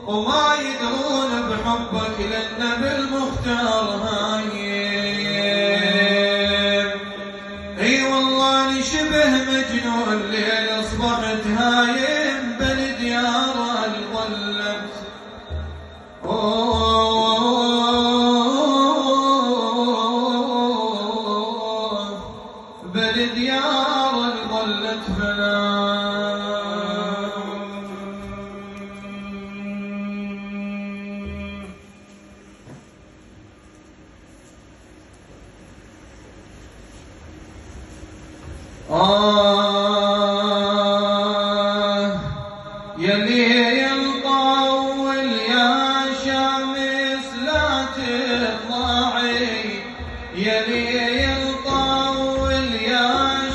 وما يدرون بحبك للنبي المختار هايم. اي والله شبه مجنون ليل اصبحت هايم بالديار الظلم. بالديار ظلت يلي يطول يا شمس لا تطلعي، يلي يطول يا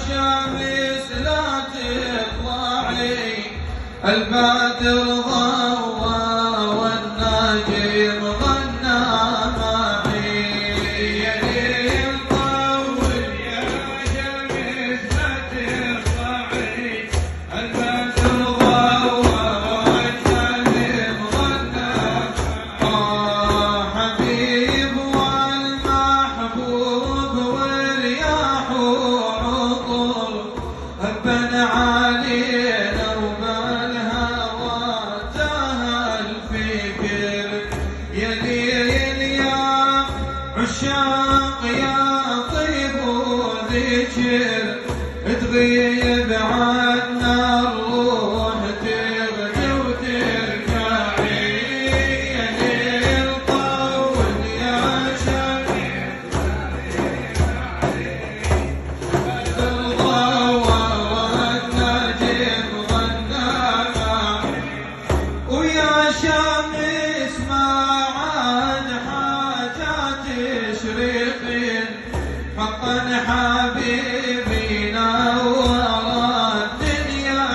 شمس لا تطلعي. البدر ضوى والنجم غنى معي. يلي يطول يا شمس لا تطلعي، البدر ضوى والنجم غنى. حبيب والمحبوب والرياح عطر هبن علينا وبالهوى تاه الفكر. يا ليل يا عشاق يا طيب وذكر، تغيب عنا الروح تغدي وترجعي. يا ليل طول يا شمس الضوى والنجم غنى معي. ويا شمس ما عاد حاجة تشرقين، حقا حبيبي نور الدنيا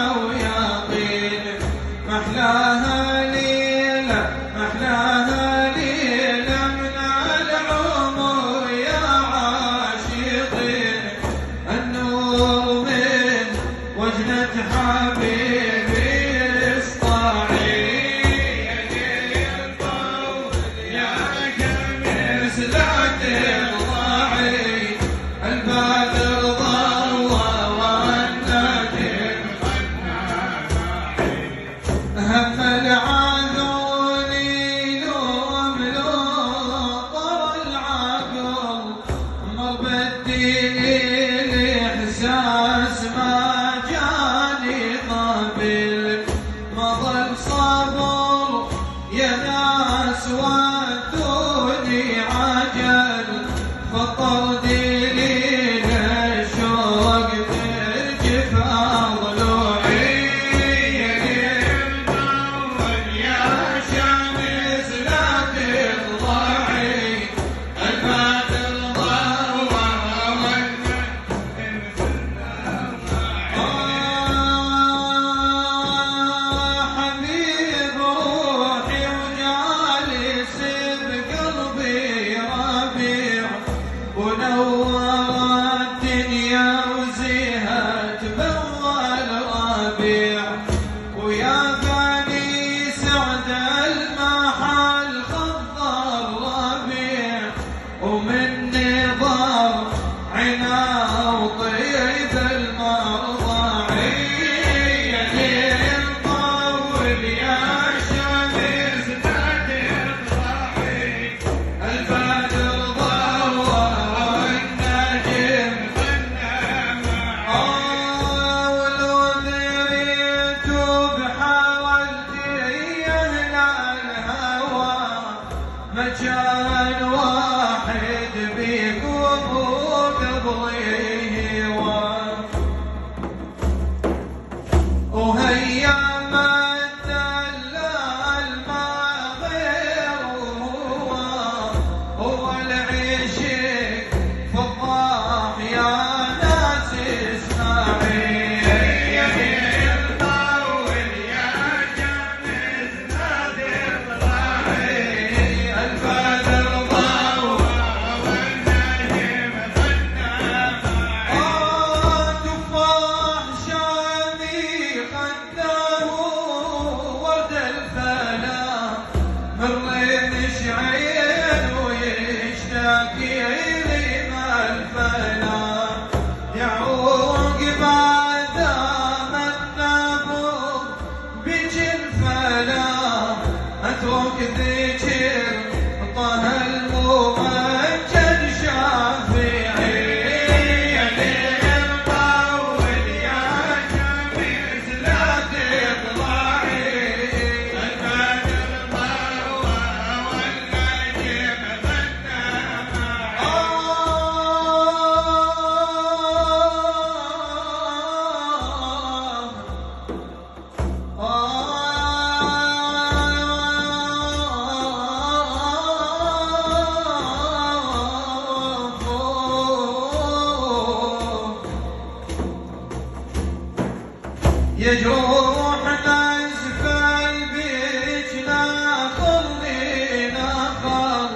يجروح نزف البيج ناخذ لينا خاض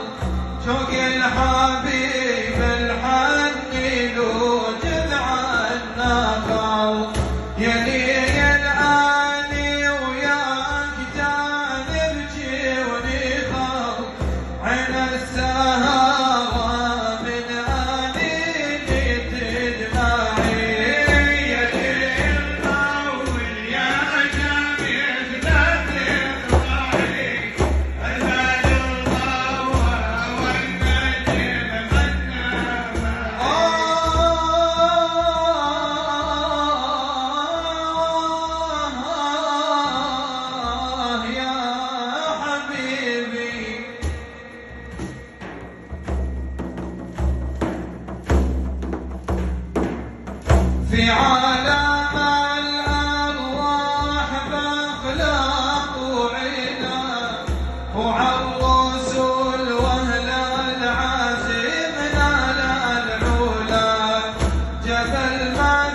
شوق الحبيب الحني لو جذع النخاو يا ليل اني وياك جانب جيوني خاو عين السهاوة من اني تدمعي يا ليل طول يا جميل لا تفرحي أزال الضوء والنجم غنى يا حبيبي في عالم الأرواح بأخلاق وعنا وعالرسل وأهل العزيم نال العلا جبل ما